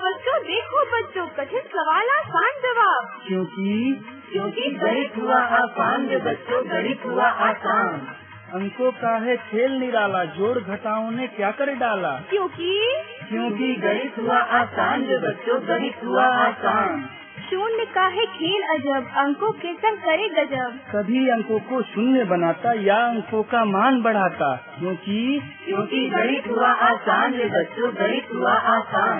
देखो बच्चों, कठिन सवाल आसान जवाब। क्योंकि गणित हुआ आसान रे बच्चों, गणित हुआ आसान। अंकों का है खेल निराला, जोड़ घटाओं ने क्या कर डाला। क्योंकि गणित हुआ आसान रे बच्चों, गणित हुआ आसान। शून्य का है खेल अजब, अंकों के संग करे गजब। कभी अंकों को शून्य बनाता या अंकों का मान बढ़ाता। क्योंकि गणित हुआ आसान रे बच्चों, गणित हुआ आसान।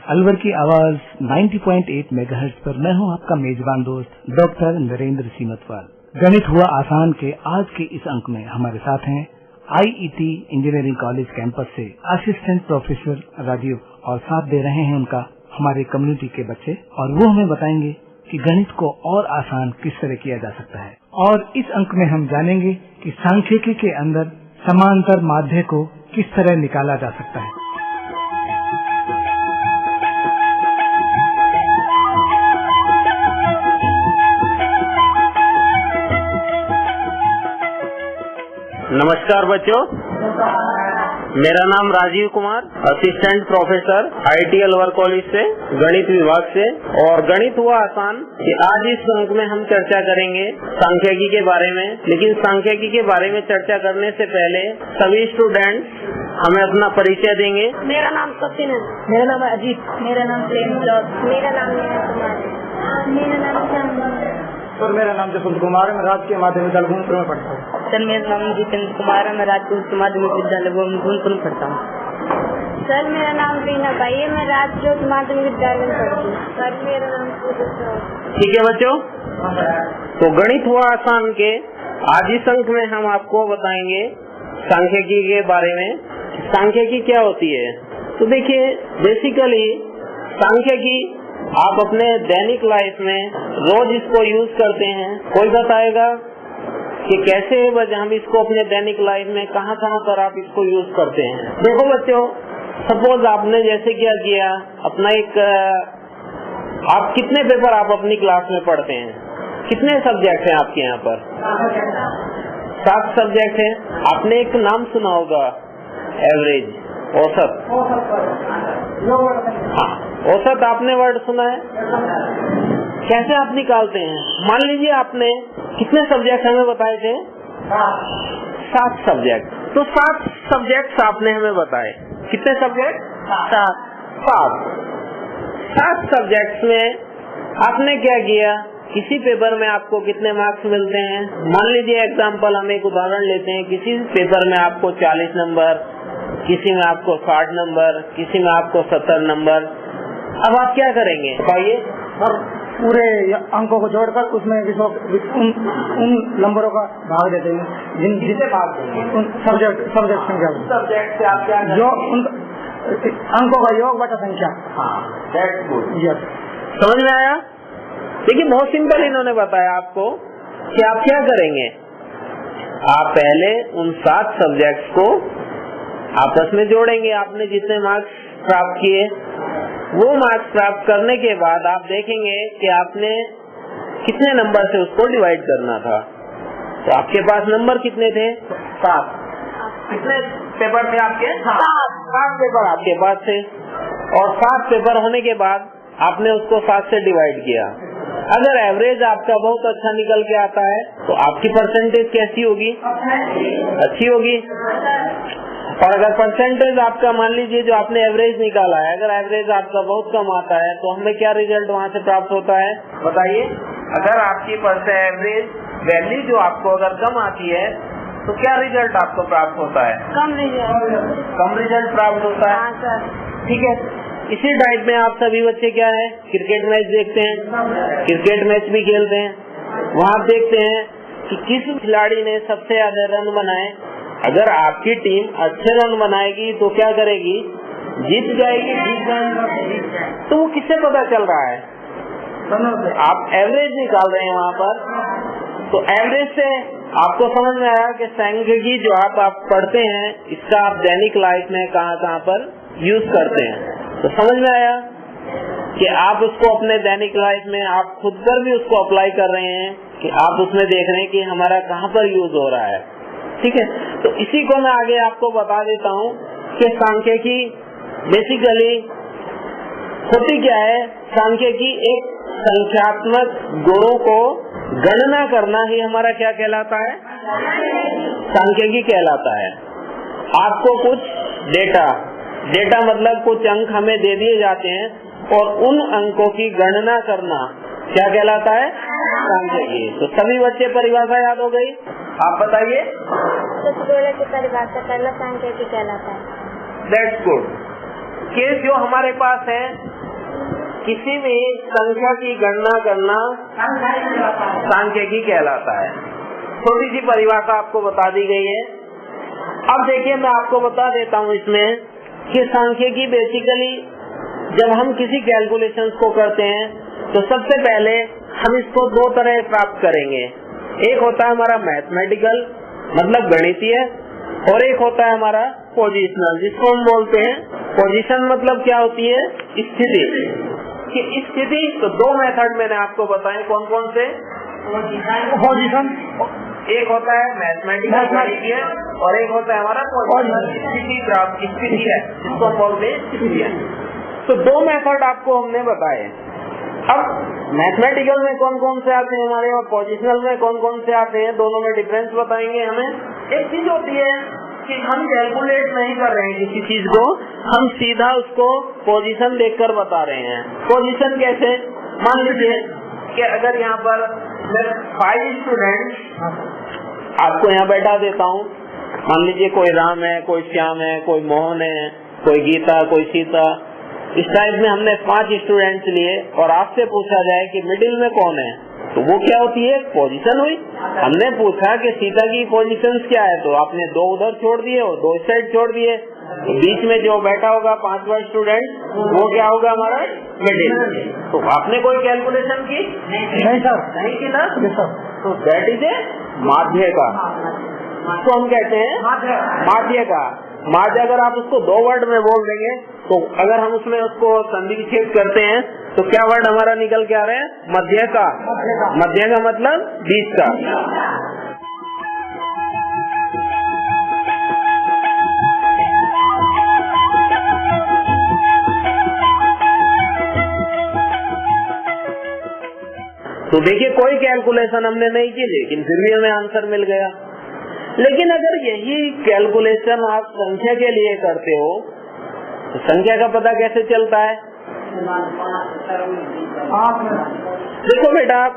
अलवर की आवाज 90.8 मेगाहर्ट्ज पर मैं हूं आपका मेजबान दोस्त डॉक्टर नरेंद्र सीमतवाल। गणित हुआ आसान के आज के इस अंक में हमारे साथ हैं आईईटी इंजीनियरिंग कॉलेज कैंपस से असिस्टेंट प्रोफेसर राजीव, और साथ दे रहे हैं उनका हमारे कम्युनिटी के बच्चे, और वो हमें बताएंगे कि गणित को और आसान किस तरह किया जा सकता है। और इस अंक में हम जानेंगे कि सांख्यिकी के अंदर समांतर माध्य को किस तरह निकाला जा सकता है। नमस्कार बच्चों, मेरा नाम Rajiv Kumar, assistant professor IT Alwar college से गणित विभाग से, और गणित हुआ आसान कि आज इस अंक में हम चर्चा करेंगे सांख्यिकी के बारे में। लेकिन सांख्यिकी के बारे में चर्चा करने से पहले सभी स्टूडेंट हमें अपना परिचय देंगे। मेरा नाम सचिन है। मेरा नाम है अजीत। मेरा नाम प्रेम। मेरा नाम नीरज कुमार है। मेरा नाम श्याम। सर मेरा नाम जसवंत कुमार है, मैं राजकीय माध्यमिक विद्यालय गोविंदपुर में पढ़ता हूँ। सर मेरा नाम जितेंद्र कुमार है, मैं राजकीय माध्यमिक विद्यालय गोविंदपुर में पढ़ता हूँ। सर मेरा नाम रीना बाई है, मैं राजकीय माध्यमिक विद्यालय में पढ़ती हूँ। सर मेरा नाम ठीक है बच्चों, तो गणित हुआ आसान के आज इस अंक में हम आपको बताएंगे सांख्यिकी के बारे में। सांख्यिकी क्या होती है? तो देखिए, बेसिकली सांख्यिकी आप अपने दैनिक लाइफ में रोज इसको यूज करते हैं। कोई बताएगा कि कैसे हम इसको अपने दैनिक लाइफ में कहाँ पर आप इसको यूज करते हैं। देखो बच्चों, सपोज आपने जैसे क्या किया, अपना एक आप कितने पेपर आप अपनी क्लास में पढ़ते हैं? कितने सब्जेक्ट हैं आपके यहाँ पर? 7 सब्जेक्ट हैं। आपने एक नाम सुना होगा, एवरेज, औसत। औसत आपने वर्ड सुना है? कैसे आप निकालते हैं? मान लीजिए आपने कितने सब्जेक्ट हमें बताए थे? 7 सब्जेक्ट। तो 7 सब्जेक्ट आपने हमें बताए। कितने सब्जेक्ट? 7 सब्जेक्ट में आपने क्या किया? किसी पेपर में आपको कितने मार्क्स मिलते हैं? मान लीजिए एग्जाम्पल, हम एक उदाहरण लेते हैं। किसी पेपर में आपको 40 नंबर, किसी में आपको 60 नंबर, किसी में आपको 70 नंबर। अब आप क्या करेंगे बताइए? सर पूरे अंकों को जोड़कर उसमें उन नंबरों का भाग देते हैं जिसे भाग देंगे सब्जेक्ट संख्या। सब्जेक्ट से आप क्या जो उन अंकों का योग बटा संख्या। That's good. यस, समझ में आया? देखिए, बहुत सिंपल इन्होंने बताया आपको कि आप क्या करेंगे। आप पहले उन 7 सब्जेक्ट्स को आपस में जोड़ेंगे। आपने जितने मार्क्स प्राप्त किए, वो मार्क्स प्राप्त करने के बाद आप देखेंगे कि आपने कितने नंबर से उसको डिवाइड करना था। तो आपके पास नंबर कितने थे? 7। कितने पेपर थे आपके? 7 पेपर आपके पास थे, और 7 पेपर होने के बाद आपने उसको 7 से डिवाइड किया। अगर एवरेज आपका बहुत अच्छा निकल के आता है तो आपकी परसेंटेज कैसी होगी? अच्छी होगी। और अगर परसेंटेज आपका, मान लीजिए जो आपने एवरेज निकाला है, अगर एवरेज आपका बहुत कम आता है तो हमें क्या रिजल्ट वहाँ से प्राप्त होता है बताइए? अगर आपकी एवरेज वैल्यू जो आपको अगर कम आती है तो क्या रिजल्ट आपको प्राप्त होता है? कम रिजल्ट प्राप्त होता है। ठीक है, इसी डाइट में आप सभी बच्चे क्या है, क्रिकेट मैच देखते हैं, क्रिकेट मैच भी खेलते हैं। वहाँ आप देखते हैं कि किस खिलाड़ी ने सबसे ज्यादा रन बनाए। अगर आपकी टीम अच्छे रन बनाएगी तो क्या करेगी? जीत जाएगी। तो वो किससे पता चल रहा है? आप एवरेज निकाल रहे हैं वहाँ पर। तो एवरेज से आपको समझ में आया कि सांख्यिकी जो आप पढ़ते हैं, इसका आप दैनिक लाइफ में कहाँ पर यूज करते हैं। तो समझ में आया कि आप उसको अपने दैनिक लाइफ में आप खुद पर भी उसको अप्लाई कर रहे हैं, कि आप उसमें देख रहे हैं कि हमारा कहाँ पर यूज हो रहा है। ठीक है, तो इसी को मैं आगे आपको बता देता हूँ कि सांख्यिकी बेसिकली होती क्या है। सांख्यिकी एक संख्यात्मक गुणों को गणना करना ही हमारा क्या कहलाता है, सांख्यिकी कहलाता है। आपको कुछ डेटा मतलब कुछ अंक हमें दे दिए जाते हैं और उन अंकों की गणना करना क्या कहलाता है, सांख्यिकी। तो सभी बच्चे परिभाषा याद हो गई, आप बताइए। गोले की परिभाषा करना सांख्यिकी कहलाता है। That's good. केस जो हमारे पास है, किसी भी संख्या की गणना करना सांख्यिकी कहलाता है। छोटी सी परिभाषा आपको बता दी गई है। अब देखिए मैं आपको बता देता हूँ इसमें कि सांख्यिकी बेसिकली जब हम किसी कैलकुलेशंस को करते हैं तो सबसे पहले हम इसको दो तरह प्राप्त करेंगे। एक होता है हमारा मैथमेटिकल मतलब गणितीय, और एक होता है हमारा पोजिशनल जिसको हम बोलते हैं पोजीशन। मतलब क्या होती है, स्थिति कि स्थिति। तो दो मेथड मैंने आपको बताए, कौन कौन से। पोजीशन एक होता है मैथमेटिकल गणितीय और एक होता है हमारा स्थिति प्राप्त, स्थिति है जिसको हम बोलते हैं स्थिति है। तो दो मेथड आपको हमने बताए। अब मैथमेटिकल में कौन कौन से आते हैं हमारे और पोजिशनल में कौन कौन से आते हैं, दोनों में डिफरेंस बताएंगे हमें। एक चीज होती है कि हम कैलकुलेट नहीं कर रहे हैं किसी चीज को, हम सीधा उसको पोजीशन देखकर बता रहे हैं। पोजीशन कैसे, मान लीजिए कि अगर यहाँ पर मैं 5 स्टूडेंट आपको यहाँ बैठा देता हूँ, मान लीजिए कोई राम है, कोई श्याम है, कोई मोहन है, कोई गीता, कोई सीता, इस टाइप में हमने 5 स्टूडेंट्स लिए और आपसे पूछा जाए कि मिडिल में कौन है, तो वो क्या होती है, पोजीशन हुई। हमने पूछा कि सीता की पोजीशन क्या है, तो आपने 2 उधर छोड़ दिए और 2 साइड छोड़ दिए, तो बीच में जो बैठा होगा 5वां स्टूडेंट वो क्या होगा हमारा मिडिल। तो आपने कोई कैलकुलेशन की नहीं सर, नहीं की ना, तो दैट इज ए माध्य का, तो हम कहते हैं माध्य का। माध्य अगर आप उसको 2 वर्ड में बोल देंगे तो अगर हम उसमें उसको संधि विच्छेद करते हैं तो क्या वर्ड हमारा निकल के आ रहे हैं, मध्य का। मध्य का मतलब बीच का। तो देखिए कोई कैलकुलेशन हमने नहीं की लेकिन फिर भी हमें आंसर मिल गया। लेकिन अगर यही कैलकुलेशन आप संख्या के लिए करते हो तो संख्या का पता कैसे चलता है। देखो बेटा,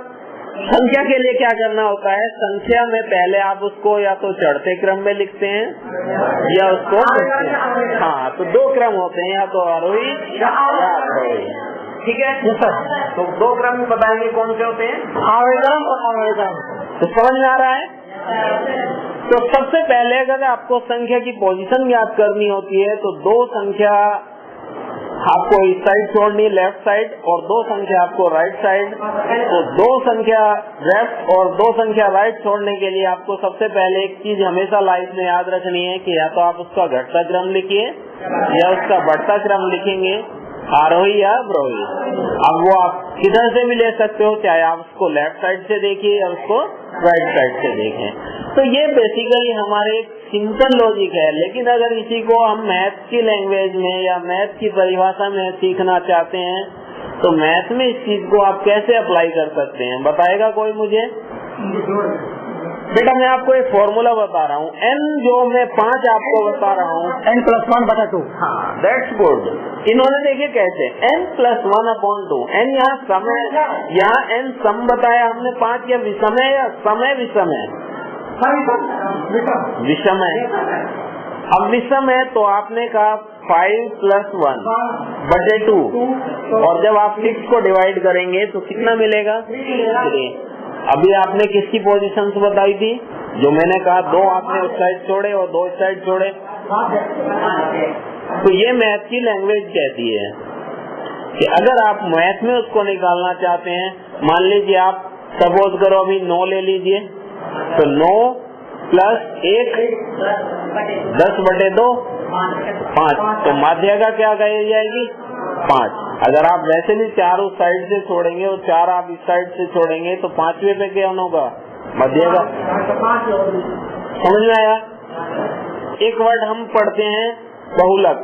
संख्या के लिए क्या करना होता है, संख्या में पहले आप उसको या तो चढ़ते क्रम में लिखते हैं या उसको, हाँ तो 2 क्रम होते हैं, या तो आरोही या अवरोही, ठीक है। तो 2 क्रम में बताएंगे कौन से होते हैं, आवेदन और अवेदन। तो समझ में आ रहा है। तो सबसे पहले अगर आपको संख्या की पोजीशन याद करनी होती है तो 2 संख्या आपको इस साइड छोड़नी, लेफ्ट साइड, और 2 संख्या आपको राइट साइड। तो 2 संख्या लेफ्ट और 2 संख्या राइट छोड़ने के लिए आपको सबसे पहले एक चीज हमेशा लाइफ में याद रखनी है कि या तो आप उसका घटता क्रम लिखिए या उसका बढ़ता क्रम लिखेंगे, आरोही या अवरोही। अब वो आप किधर से भी ले सकते हो, चाहे आप उसको लेफ्ट साइड से देखिए या उसको राइट साइड से देखें। तो ये बेसिकली हमारे सिंपल लॉजिक है। लेकिन अगर इसी को हम मैथ की लैंग्वेज में या मैथ की परिभाषा में सीखना चाहते हैं तो मैथ में इस चीज को आप कैसे अप्लाई कर सकते हैं, बताएगा कोई मुझे। बेटा मैं आपको एक फॉर्मूला बता रहा हूँ, n जो मैं 5 आपको बता रहा हूँ, n+1/2। हाँ दैट्स गुड। इन्होंने देखिए कैसे n+1/2, n यहाँ समय, यहाँ n सम बताया हमने 5 या विषम है या समय विषम है, विषम है। अब विषम है तो आपने कहा 5+1/2, और जब आप 6 को डिवाइड करेंगे तो कितना मिलेगा, 3। अभी आपने किसकी पोजीशन बताई थी, जो मैंने कहा 2 आपने उस साइड छोड़े और 2 इस साइड छोड़े। तो ये मैथ की लैंग्वेज कहती है कि अगर आप मैथ में उसको निकालना चाहते हैं, मान लीजिए आप सपोज करो अभी 9 ले लीजिए, तो 9 + 1 10/2 5, तो माध्य का क्या कही जाएगी, 5। अगर आप वैसे भी 4 उस साइड से छोड़ेंगे और 4 आप इस साइड से छोड़ेंगे तो 5वें पे क्या होगा, मध्य का। समझ में आया। एक वर्ड हम पढ़ते हैं बहुलक,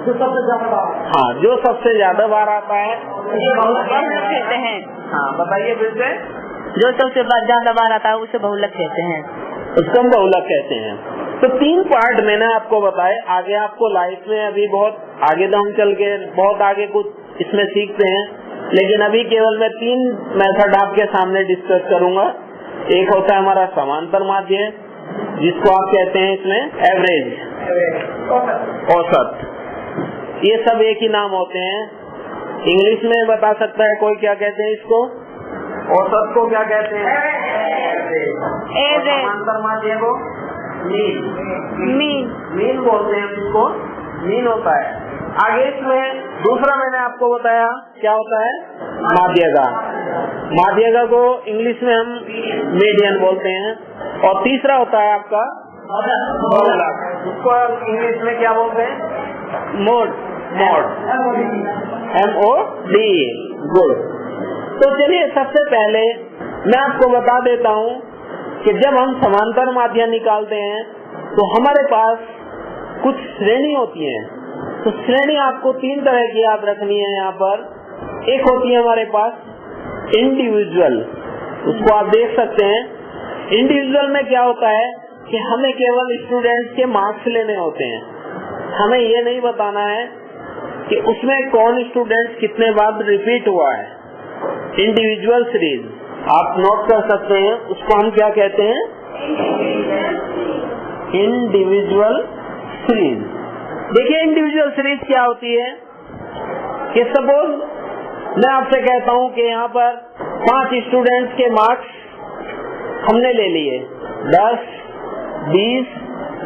जो सबसे ज्यादा, हाँ, जो सबसे ज्यादा बार आता है बहुलक कहते हैं। हाँ, बताइए फिर से। जो सबसे ज्यादा बार आता है उसे बहुलक कहते हैं। उसको हम बहुलक कहते हैं। तो 3 पार्ट मैंने आपको बताए। आगे आपको लाइफ में अभी बहुत आगे तो हम चल के बहुत आगे कुछ इसमें सीखते हैं, लेकिन अभी केवल मैं 3 मेथड आपके सामने डिस्कस करूंगा। एक होता है हमारा समांतर माध्य, जिसको आप कहते हैं इसमें एवरेज, औसत। ये सब एक ही नाम होते हैं। इंग्लिश में बता सकता है कोई क्या कहते हैं इसको? औसत को क्या कहते हैं? एवरेज। समांतर माध्य को मीन। मीन बोलते हैं इसको, मीन होता है। आगे इसमें दूसरा मैंने आपको बताया क्या होता है? माध्यिका। माध्यिका को इंग्लिश में हम मीडियन बोलते हैं। और तीसरा होता है आपका बहुलक, उसको इंग्लिश में क्या बोलते हैं? मोड। MOD। गुड। तो चलिए सबसे पहले मैं आपको बता देता हूँ कि जब हम समांतर माध्य निकालते हैं तो हमारे पास कुछ श्रेणी होती है। तो श्रेणी आपको 3 तरह की याद रखनी है यहाँ पर। एक होती है हमारे पास इंडिविजुअल, उसको आप देख सकते हैं। इंडिविजुअल में क्या होता है कि हमें केवल स्टूडेंट्स के मार्क्स लेने होते हैं। हमें ये नहीं बताना है कि उसमें कौन स्टूडेंट कितने बार रिपीट हुआ है। इंडिविजुअल सीरीज आप नोट कर सकते हैं, उसको हम क्या कहते हैं? Individual series. देखिए इंडिविजुअल सीरीज क्या होती है कि सपोज मैं आपसे कहता हूं कि यहाँ पर 5 स्टूडेंट्स के मार्क्स हमने ले लिए, 10, 20,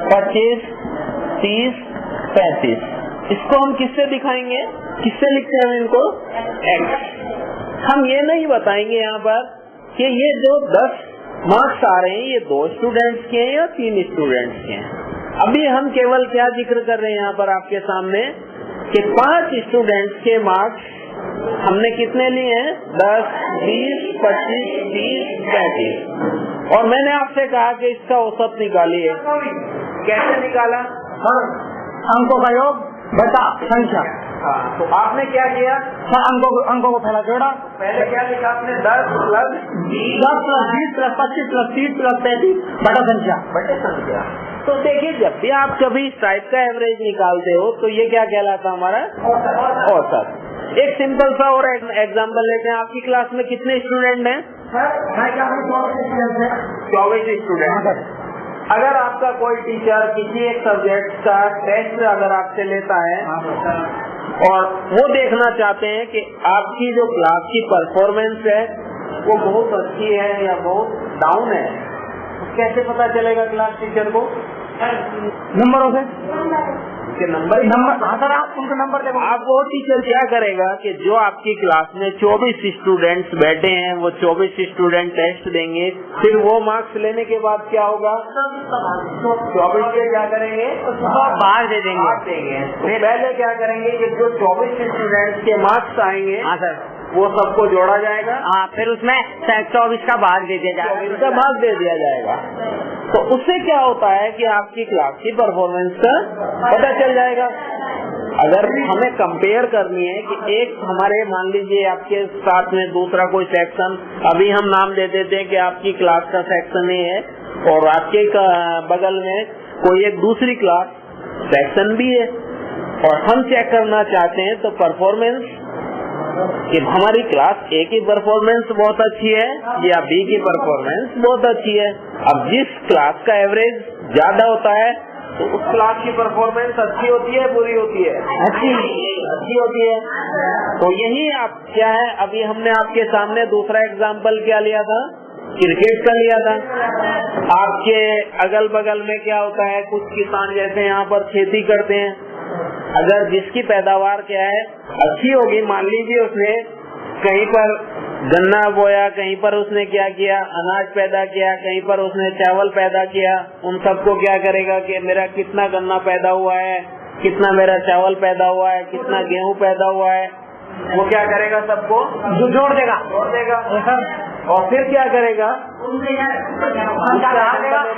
25, 30, 35। इसको हम किससे दिखाएंगे? किससे लिखते हैं इनको? X। हम ये नहीं बताएंगे यहाँ पर कि ये जो 10 मार्क्स आ रहे हैं ये 2 स्टूडेंट्स के हैं या 3 स्टूडेंट्स के हैं। अभी हम केवल क्या जिक्र कर रहे हैं यहाँ पर आपके सामने कि 5 स्टूडेंट्स के मार्क्स हमने कितने लिए हैं? 10, 20, 25, 30, 35। और मैंने आपसे कहा कि इसका औसत निकालिए। कैसे निकाला? अंकों का योग बटा संख्या। हाँ, तो आपने क्या किया? अंकों को पहला जोड़ा। पहले क्या लिखा आपने? 10 + 20 + 20 + 25 + 30 + 35 बटा संख्या। बटे संख्या। तो देखिए जब भी आप कभी इस टाइप का एवरेज निकालते हो तो ये क्या कहलाता है? हमारा औसत। एक सिंपल सा और एग्जाम्पल लेते हैं। आपकी क्लास में कितने स्टूडेंट हैं? 24 स्टूडेंट। अगर आपका कोई टीचर किसी एक सब्जेक्ट का टेस्ट अगर आपसे लेता है और वो देखना चाहते हैं कि आपकी जो क्लास की परफॉर्मेंस है वो बहुत अच्छी है या बहुत डाउन है, तो कैसे पता चलेगा क्लास टीचर को? नंबरों से। नंबर हाँ सर, आप उनका नंबर देखो। आप वो टीचर क्या करेगा कि जो आपकी क्लास में 24 स्टूडेंट्स बैठे हैं वो 24 स्टूडेंट टेस्ट देंगे, फिर वो मार्क्स लेने के बाद क्या होगा? 24 के क्या करेंगे? बाहर दे देंगे। तो पहले क्या करेंगे कि जो 24 स्टूडेंट्स के मार्क्स आएंगे हाँ सर, वो सबको जोड़ा जाएगा। हाँ, फिर उसमें 24 का भाग दे दिया जाएगा। 24 का भाग दे दिया जाएगा। तो उससे क्या होता है कि आपकी क्लास की परफॉर्मेंस का पता चल जाएगा। अगर हमें कंपेयर करनी है कि एक हमारे मान लीजिए आपके साथ में दूसरा कोई सेक्शन, अभी हम नाम दे देते हैं कि आपकी क्लास का सेक्शन ए है और आपके बगल में कोई एक दूसरी क्लास सेक्शन बी है, और हम चेक करना चाहते हैं तो परफॉर्मेंस कि हमारी क्लास ए की परफॉर्मेंस बहुत अच्छी है या बी की परफॉर्मेंस बहुत अच्छी है। अब जिस क्लास का एवरेज ज्यादा होता है तो उस क्लास की परफॉर्मेंस अच्छी होती है, बुरी होती है? अच्छी होती है। तो यही आप क्या है, अभी हमने आपके सामने दूसरा एग्जाम्पल क्या लिया था? क्रिकेट का लिया था। आपके अगल बगल में क्या होता है, कुछ किसान जैसे यहाँ पर खेती करते हैं, अगर जिसकी पैदावार क्या है अच्छी होगी, मान लीजिए उसने कहीं पर गन्ना बोया, कहीं पर उसने क्या किया, अनाज पैदा किया, कहीं पर उसने चावल पैदा किया, उन सबको क्या करेगा कि मेरा कितना गन्ना पैदा हुआ है, कितना मेरा चावल पैदा हुआ है, कितना गेहूं पैदा हुआ है, वो क्या करेगा? सबको जोड़ देगा। और फिर क्या करेगा?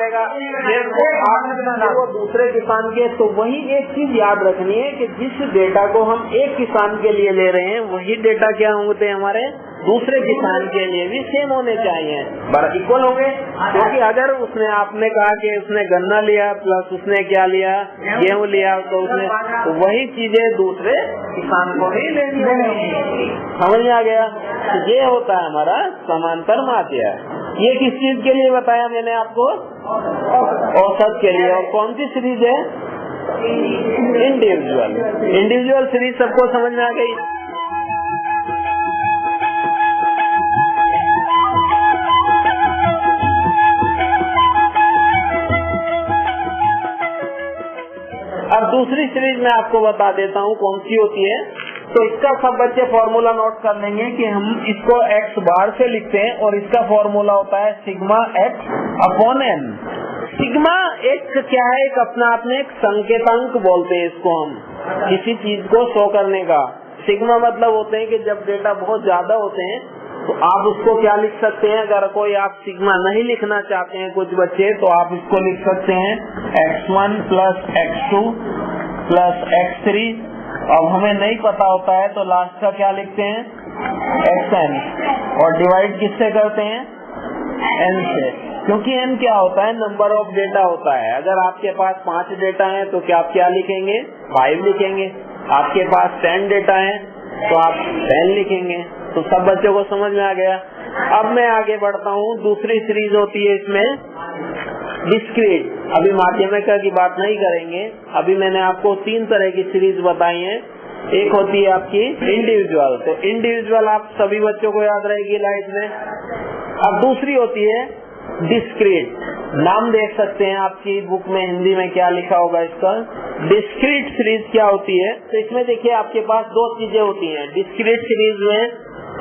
मिलेगा। वो दूसरे किसान के, तो वही एक चीज याद रखनी है कि जिस डेटा को हम एक किसान के लिए ले रहे हैं वही डेटा क्या होंगे हमारे दूसरे किसान के लिए भी सेम होने चाहिए, इक्वल होंगे। क्योंकि अगर उसने आपने कहा कि उसने गन्ना लिया प्लस उसने क्या लिया गेहूं लिया, तो उसने तो वही चीजें दूसरे किसान को भी लेनी होगी। समझ में आ गया? तो ये होता है हमारा समांतर माध्य। ये किस चीज के लिए बताया मैंने आपको? औसत के लिए। और कौन सी सीरीज है? Individual series. सबको समझ में आ गई? अब दूसरी सीरीज में आपको बता देता हूँ कौन सी होती है। तो इसका सब बच्चे फॉर्मूला नोट कर लेंगे कि हम इसको x बार से लिखते हैं और इसका फॉर्मूला होता है sigma x upon n। Sigma एक क्या है? एक अपना आपने एक संकेतांक बोलते हैं इसको हम, किसी चीज को शो करने का। सिग्मा मतलब होते हैं कि जब डेटा बहुत ज्यादा होते हैं तो आप उसको क्या लिख सकते हैं? अगर कोई आप सिग्मा नहीं लिखना चाहते हैं कुछ बच्चे, तो आप इसको लिख सकते हैं x1 plus x2 plus x3। अब हमें नहीं पता होता है तो लास्ट का क्या लिखते हैं? xn। और डिवाइड किससे करते हैं? n से। क्योंकि n क्या होता है? नंबर ऑफ डेटा होता है। अगर आपके पास 5 डेटा है तो क्या लिखेंगे? 5 लिखेंगे। आपके पास 10 डेटा है तो आप 10 लिखेंगे। तो सब बच्चों को समझ में आ गया? अब मैं आगे बढ़ता हूँ। दूसरी सीरीज होती है इसमें डिस्क्रीट। अभी माध्यमिका की बात नहीं करेंगे। अभी मैंने आपको 3 तरह की सीरीज बताई है। एक होती है आपकी इंडिविजुअल। तो इंडिविजुअल आप सभी बच्चों को याद रहेगी लाइफ में। अब दूसरी होती है डिस्क्रीट। नाम देख सकते हैं आपकी बुक में हिंदी में क्या लिखा होगा इसका। डिस्क्रीट सीरीज क्या होती है? तो इसमें देखिए आपके पास 2 चीजें होती हैं। डिस्क्रीट सीरीज में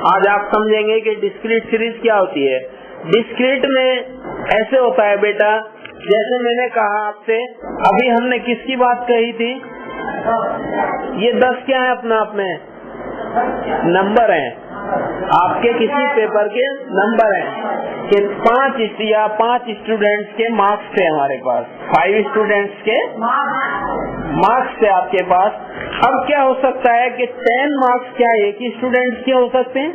आज आप समझेंगे कि डिस्क्रीट सीरीज क्या होती है। डिस्क्रीट में ऐसे होता है बेटा, जैसे मैंने कहा आपसे, अभी हमने किसकी बात कही थी? ये 10 क्या है अपना आप में? नंबर हैं। आपके किसी पेपर के नंबर हैं कि 5 स्टूडेंट्स के मार्क्स थे हमारे पास। 5 स्टूडेंट्स के मार्क्स थे आपके पास। अब क्या हो सकता है कि 10 मार्क्स क्या एक ही स्टूडेंट्स के हो सकते हैं?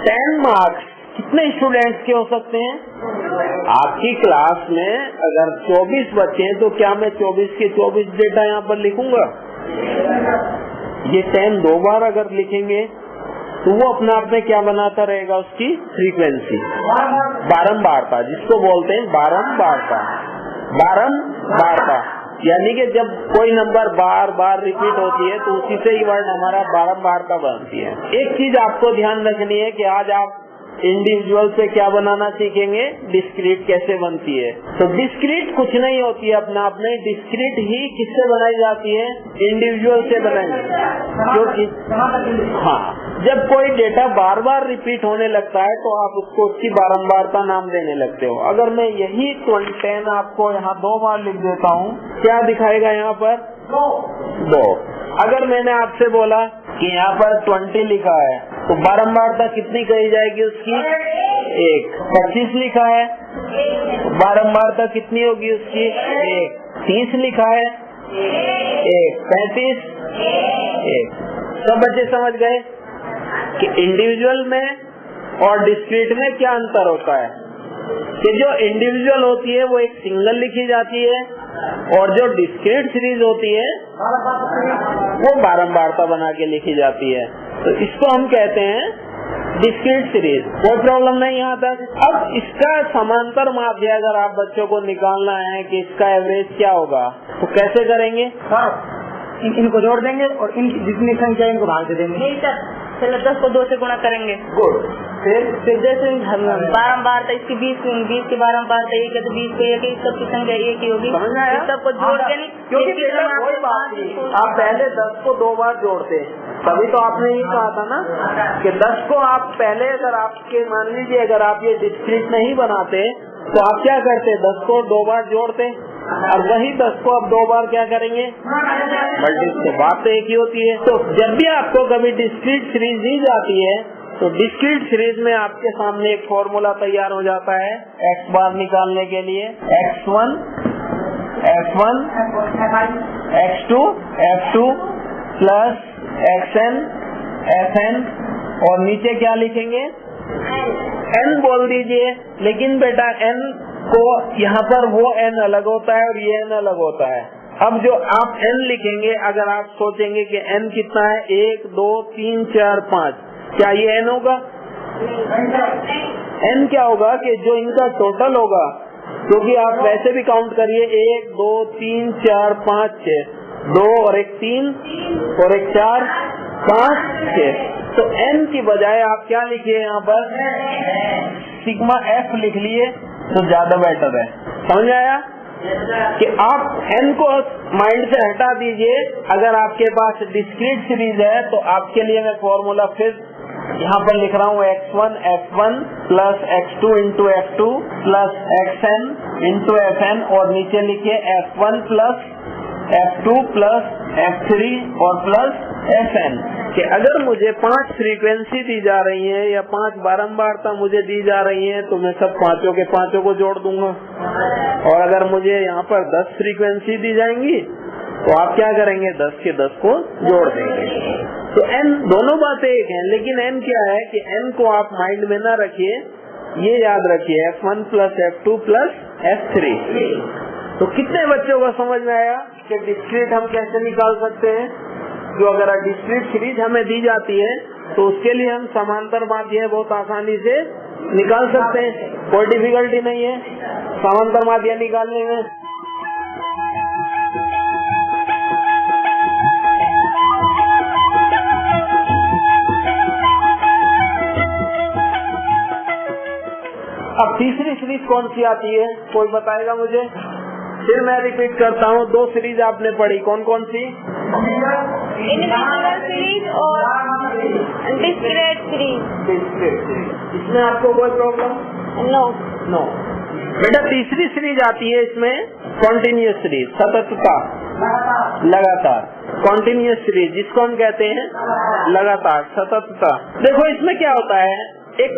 10 मार्क्स कितने स्टूडेंट्स के हो सकते हैं? आपकी क्लास में अगर 24 बच्चे हैं तो क्या मैं 24 के 24 डेटा यहाँ पर लिखूंगा? ये 10 2 बार अगर लिखेंगे तो वो अपने आप में क्या बनाता रहेगा? उसकी फ्रीक्वेंसी, बारंबारता, जिसको बोलते हैं बारंबारता। यानी कि जब कोई नंबर बार बार रिपीट होती है तो उसी से ही वर्ड हमारा बारंबारता बनती है। एक चीज आपको ध्यान रखनी है कि आज आप इंडिविजुअल से क्या बनाना सीखेंगे? डिस्क्रीट कैसे बनती है। तो डिस्क्रीट कुछ नहीं होती है अपने आप में। डिस्क्रीट ही किससे बनाई जाती है? इंडिविजुअल से बनाई। क्योंकि जब कोई डेटा बार बार रिपीट होने लगता है तो आप उसको उसकी बारंबारता नाम देने लगते हो। अगर मैं यही 10 आपको यहाँ 2 बार लिख देता हूँ, क्या दिखाएगा यहाँ पर? 2। अगर मैंने आपसे बोला कि यहाँ पर 20 लिखा है तो बारंबारता कितनी कही जाएगी उसकी? 1। 25 लिखा है, बारंबारता कितनी होगी उसकी? 1। 30 लिखा है, 1। 35, 1। सब बच्चे समझ गए कि इंडिविजुअल में और डिस्क्रीट में क्या अंतर होता है? कि जो इंडिविजुअल होती है वो एक सिंगल लिखी जाती है और जो डिस्क्रीट सीरीज होती है वो बारंबारता बना के लिखी जाती है। तो इसको हम कहते हैं डिस्क्रीट सीरीज। कोई प्रॉब्लम नहीं यहाँ तक। अब इसका समांतर माध्य अगर आप बच्चों को निकालना है कि इसका एवरेज क्या होगा तो कैसे करेंगे? इनको जोड़ देंगे और इनकी जितनी संख्या इनको भाग दे देंगे। नहीं सर, पहले 10 को 2 से गुणा करेंगे। गुड। फिर जैसे बारंबारता इसकी 20 की बारंबारता 1 है तो 20 को 1 सबकी संख्या 1 ही होगी। समझ में आया? सबको जोड़ के नहीं, क्योंकि कोई बात नहीं, आप पहले 10 को 2 बार जोड़ते। तभी तो आपने ये कहा था ना कि 10 को आप पहले, अगर आपके मान लीजिए अगर आप ये डिस्क्रीट नहीं बनाते तो आप क्या करते? 10 को 2 बार जोड़ते और वही 10 को अब 2 बार क्या करेंगे? मल्टीप्लाई। बात तो एक ही होती है। तो जब भी आपको कभी डिस्क्रीट सीरीज दी जाती है तो डिस्क्रीट सीरीज में आपके सामने एक फॉर्मूला तैयार हो जाता है x बार निकालने के लिए, x1 f1 x2 f2 plus xn fn और नीचे क्या लिखेंगे n बोल दीजिए। लेकिन बेटा n को यहाँ पर वो n अलग होता है और ये n अलग होता है। अब जो आप n लिखेंगे, अगर आप सोचेंगे कि n कितना है 1 2 3 4 5, क्या ये n होगा? n क्या होगा कि जो इनका टोटल होगा, क्योंकि आप वैसे भी काउंट करिए 1 2 3 4 5 6, 2 और 1 3 और 1 4 5 6। तो n की बजाय आप क्या लिखिए यहाँ पर सिग्मा f लिख लिए तो ज्यादा बेटर है। समझ आया कि आप n को माइंड से हटा दीजिए। अगर आपके पास डिस्क्रीट सीरीज है तो आपके लिए मैं फॉर्मूला फिर यहाँ पर लिख रहा हूँ x1 f1 plus x2 into f2 plus xn into fn और नीचे लिखिए f1 plus f2 plus f3 और प्लस fn। कि अगर मुझे 5 फ्रीक्वेंसी दी जा रही है या 5 बारंबारता मुझे दी जा रही है तो मैं सब पांचों के पांचों को जोड़ दूंगा। और अगर मुझे यहाँ पर 10 फ्रीक्वेंसी दी जाएंगी तो आप क्या करेंगे 10 के 10 को जोड़ देंगे। तो n दोनों बातें एक हैं, लेकिन n क्या है कि n को आप माइंड में ना रखिए, ये याद रखिए f1 plus f2 plus f3। तो कितने बच्चों को समझ में आया कि डिस्क्रीट हम कैसे निकाल सकते हैं? जो अगर डिस्क्रीट सीरीज हमें दी जाती है तो उसके लिए हम समांतर माध्य बहुत आसानी से निकाल सकते हैं, कोई डिफिकल्टी नहीं है समांतर माध्य निकालने में। अब तीसरी सीरीज कौन सी आती है, कोई बताएगा मुझे? फिर मैं रिपीट करता हूँ, 2 सीरीज आपने पढ़ी, कौन कौन सी? इनविजिबल सीरीज और डिस्क्रीट सीरीज। इसमें आपको कोई प्रॉब्लम? नो। बेटा तीसरी सीरीज आती है इसमें कॉन्टिन्यूअस सीरीज, सततता, लगातार। कॉन्टिन्यूअस सीरीज जिसको हम कहते हैं लगातार, सततता। देखो इसमें क्या होता है, एक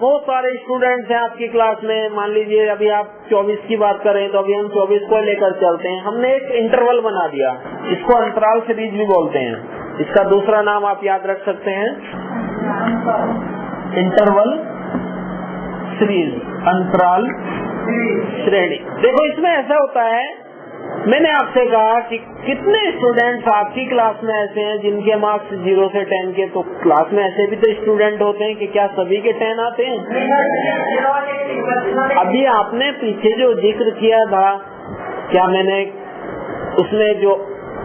बहुत सारे स्टूडेंट्स हैं आपकी क्लास में। मान लीजिए अभी आप 24 की बात करें तो अभी हम 24 को लेकर चलते हैं। हमने एक इंटरवल बना दिया, इसको अंतराल सीरीज भी बोलते हैं। इसका दूसरा नाम आप याद रख सकते हैं इंटरवल सीरीज, अंतराल श्रेणी। देखो इसमें ऐसा होता है, मैंने आपसे कहा कि कितने स्टूडेंट्स आपकी क्लास में ऐसे हैं जिनके मार्क्स 0 से 10 के, तो क्लास में ऐसे भी तो स्टूडेंट होते हैं कि क्या सभी के 10 आते हैं? अभी आपने पीछे जो जिक्र किया था, क्या मैंने उसमें जो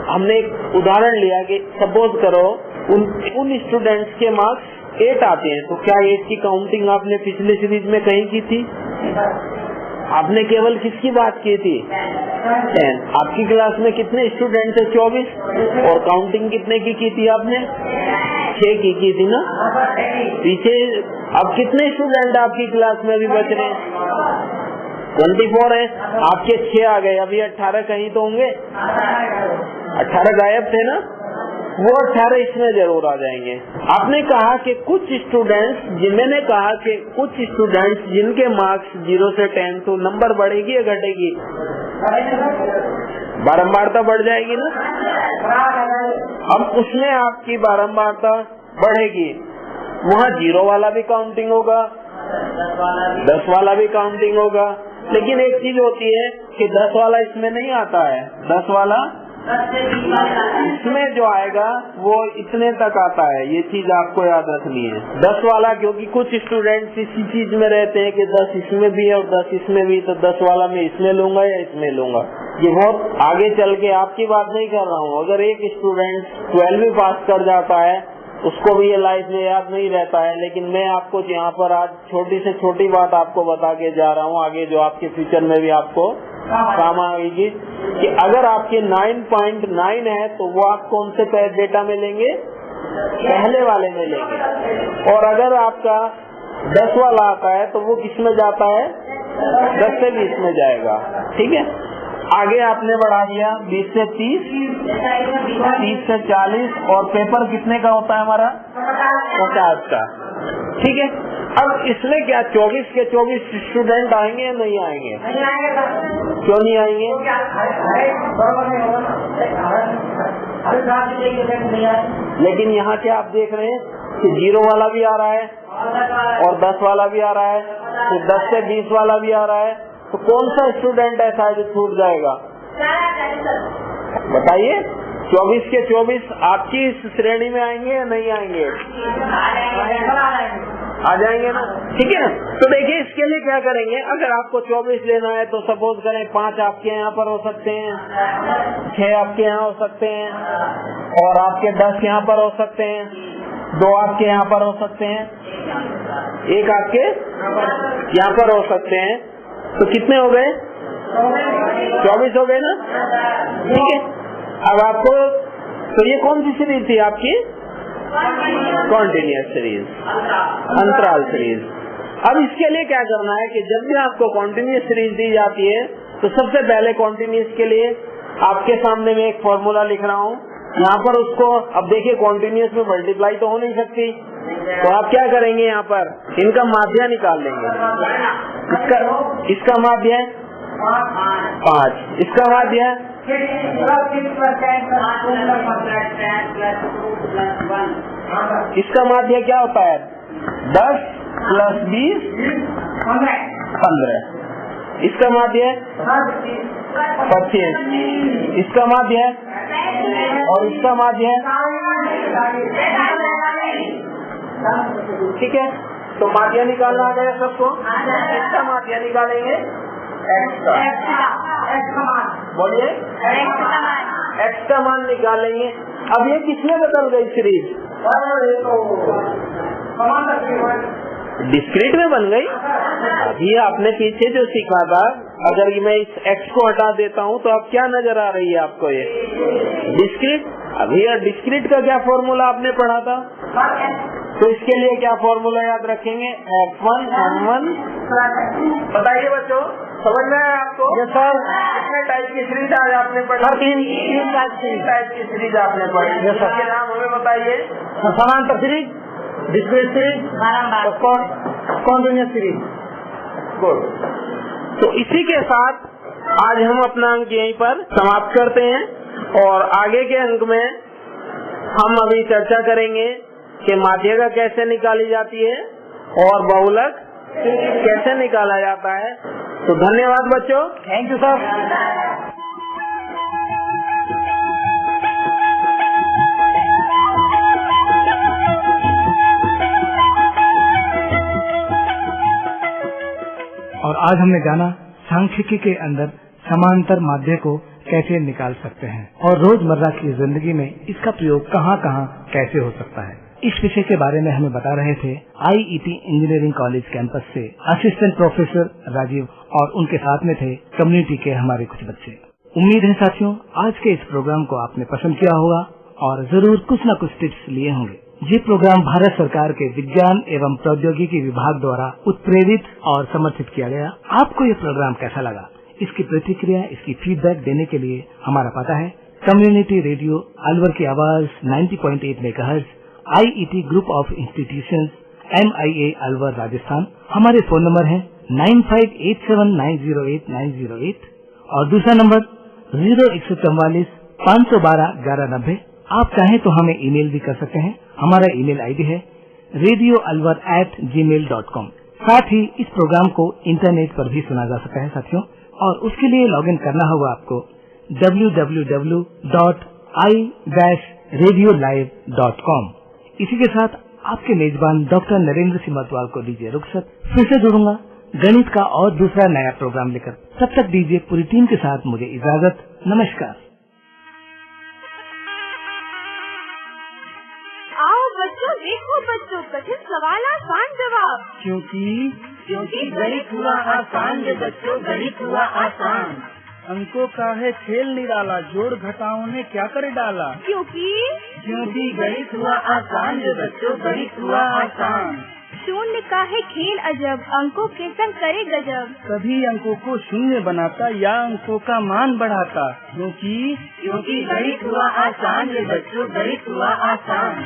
हमने एक उदाहरण लिया कि सपोज करो उन स्टूडेंट्स के मार्क्स 8 आते हैं, तो क्या 8 की काउंटिंग आपने पिछली सीरीज में कहीं की थी? आपने केवल किसकी बात की थी? 10। आपकी क्लास में कितने स्टूडेंट थे? 24। और काउंटिंग कितने की थी आपने? 6 की थी ना पीछे। अब कितने स्टूडेंट आपकी क्लास में अभी बच रहे हैं? 24 है। आपके 6 आ गए, अभी 18 कहीं तो होंगे। 18 गायब थे ना, वो 18 इसमें जरूर आ जाएंगे। आपने कहा कि कुछ स्टूडेंट्स, मैंने कहा कि कुछ स्टूडेंट्स जिनके मार्क्स 0 से 10, तो नंबर बढ़ेगी या घटेगी? बारंबारता बढ़ जाएगी ना। अब उसमें आपकी बारंबारता बढ़ेगी, वहाँ 0 वाला भी काउंटिंग होगा, 10 वाला भी काउंटिंग होगा। लेकिन एक चीज होती है कि 10 वाला इसमें नहीं आता है। 10 वाला इसमें जो आएगा वो इतने तक आता है, ये चीज आपको याद रखनी है। 10 वाला, क्योंकि कुछ स्टूडेंट्स इसी चीज में रहते हैं कि 10 इसमें भी है और 10 इसमें भी, तो 10 वाला मैं इसमें लूंगा या इसमें लूंगा। ये बहुत आगे चल के आपकी बात नहीं कर रहा हूँ। अगर एक स्टूडेंट 12वीं पास कर जाता है, उसको भी ये लाइफ में याद नहीं रहता है। लेकिन मैं आपको यहाँ पर आज छोटी से छोटी बात आपको बता के जा रहा हूँ, आगे जो आपके फ्यूचर में भी आपको काम आएगी, कि अगर आपके 9.9 है तो वो आप कौन से डेटा में लेंगे? पहले वाले में लेंगे। और अगर आपका 10 वाला आता है तो वो किस में जाता है? 10 से 20 में जाएगा। ठीक है, आगे आपने बढ़ा दिया 20 से 30, 30 से 40, और पेपर कितने का होता है हमारा? 50 का। ठीक है। अब इसमें क्या 24 के 24 स्टूडेंट आएंगे या नहीं आएंगे? क्यों नहीं आएंगे? लेकिन यहाँ क्या आप देख रहे हैं कि 0 वाला भी आ रहा है और 10 वाला भी आ रहा है, तो 10 से 20 वाला भी आ रहा है, तो कौन सा स्टूडेंट ऐसा है जो छूट जाएगा? बताइए। 24 के 24 आपकी इस श्रेणी में आएंगे या नहीं आएंगे? आ जाएंगे ना, ठीक है ना। तो देखिए इसके लिए क्या करेंगे, अगर आपको 24 लेना है तो सपोज करें 5 आपके यहाँ पर हो सकते हैं, 6 आपके यहाँ हो सकते हैं, और आपके 10 यहाँ पर हो सकते हैं, 2 आपके यहाँ पर हो सकते हैं, 1 आपके यहाँ पर हो सकते हैं। तो कितने हो गए? 24 हो गए ना, ठीक है। अब आपको, तो ये कौन सी सीरीज थी आपकी? कॉन्टिन्यूअस सीरीज, अंतराल सीरीज। अब इसके लिए क्या करना है कि जब भी आपको कॉन्टिन्यूअस सीरीज दी जाती है तो सबसे पहले कॉन्टिन्यूअस के लिए आपके सामने में एक फॉर्मूला लिख रहा हूँ। यहाँ पर उसको, अब देखिए कॉन्टिन्यूअस में मल्टीप्लाई तो हो नहीं सकती, तो आप क्या करेंगे, यहाँ पर इनका माध्य निकाल लेंगे। इसका माध्य 5, इसका माध्य 1, इसका माध्य क्या होता है? 10 + 20 15, इसका माध्य 25, इसका माध्य और इसका माध्य, ठीक है। तो माध्य निकालना आ गया सबको। इसका माध्य निकालेंगे बोलिए, एक्स का मान निकालेंगे। अब ये किसमें बदल गई सीरीज? डिस्क्रीट में बन गई। अभी आपने पीछे जो सीखा था, अगर मैं इस एक्स को हटा देता हूँ तो अब क्या नजर आ रही है आपको? ये डिस्क्रीट। अभी डिस्क्रीट का क्या फॉर्मूला आपने पढ़ा था? तो इसके लिए क्या फॉर्मूला याद रखेंगे? F1 N1। बताइए बच्चों, समझ में आया आपको? ये सर कितने टाइप की सीरीज आज आपने पढ़ी? 3 टाइप की सीरीज आपने पढ़ी। इसके नाम हमें बताइए। समांतर series, discrete series, continuous series. Good. तो इसी के साथ आज हम अपना अंक यहीं पर समाप्त करते हैं, और आगे के अंक में हम अभी चर्चा करेंगे कि माध्यिका कैसे निकाली जाती है और बहुलक कैसे निकाला जाता है। तो धन्यवाद बच्चों। Thank you sir. और आज हमने जाना सांख्यिकी के अंदर समांतर माध्य को कैसे निकाल सकते हैं और रोजमर्रा की जिंदगी में इसका प्रयोग कहाँ कहाँ कैसे हो सकता है। इस विषय के बारे में हमें बता रहे थे IET इंजीनियरिंग कॉलेज कैंपस से असिस्टेंट प्रोफेसर राजीव, और उनके साथ में थे कम्युनिटी के हमारे कुछ बच्चे। उम्मीद है साथियों आज के इस प्रोग्राम को आपने पसंद किया होगा और जरूर कुछ न कुछ टिप्स लिए होंगे। ये प्रोग्राम भारत सरकार के विज्ञान एवं प्रौद्योगिकी विभाग द्वारा उत्प्रेरित और समर्थित किया गया। आपको ये प्रोग्राम कैसा लगा? इसकी प्रतिक्रिया, इसकी फीडबैक देने के लिए हमारा पता है कम्युनिटी रेडियो अलवर की आवाज 90.8 megahertz, IET group of institutions, MIA Alwar Rajasthan. हमारे फोन नंबर है 9587908908 और दूसरा नंबर 0144 512 1190। आप चाहें तो हमें ईमेल भी कर सकते हैं। हमारा ईमेल आईडी है radioalwar@gmail.com। साथ ही इस प्रोग्राम को इंटरनेट पर भी सुना जा सकता है साथियों, और उसके लिए लॉगिन करना होगा आपको www.i-radiolive.com। इसी के साथ आपके मेजबान डॉक्टर नरेंद्र सिंह मतवाल को दीजिए रुखसत। फिर से जुड़ूंगा गणित का और दूसरा नया प्रोग्राम लेकर। तब तक दीजिए पूरी टीम के साथ मुझे इजाजत। नमस्कार। आओ बच्चों, देखो बच्चों, कठिन सवाल आसान जवाब। क्योंकि गणित हुआ आसान रे बच्चों, गणित हुआ आसान। अंकों का है खेल निराला, जोड़ घटाओं ने क्या कर डाला। क्योंकि गणित हुआ आसान रे बच्चों, गणित हुआ आसान। शून्य का है खेल अजब, अंकों के संग करे गजब। कभी अंकों को शून्य बनाता या अंकों का मान बढ़ाता। क्योंकि गणित हुआ आसान रे बच्चों, गणित हुआ आसान।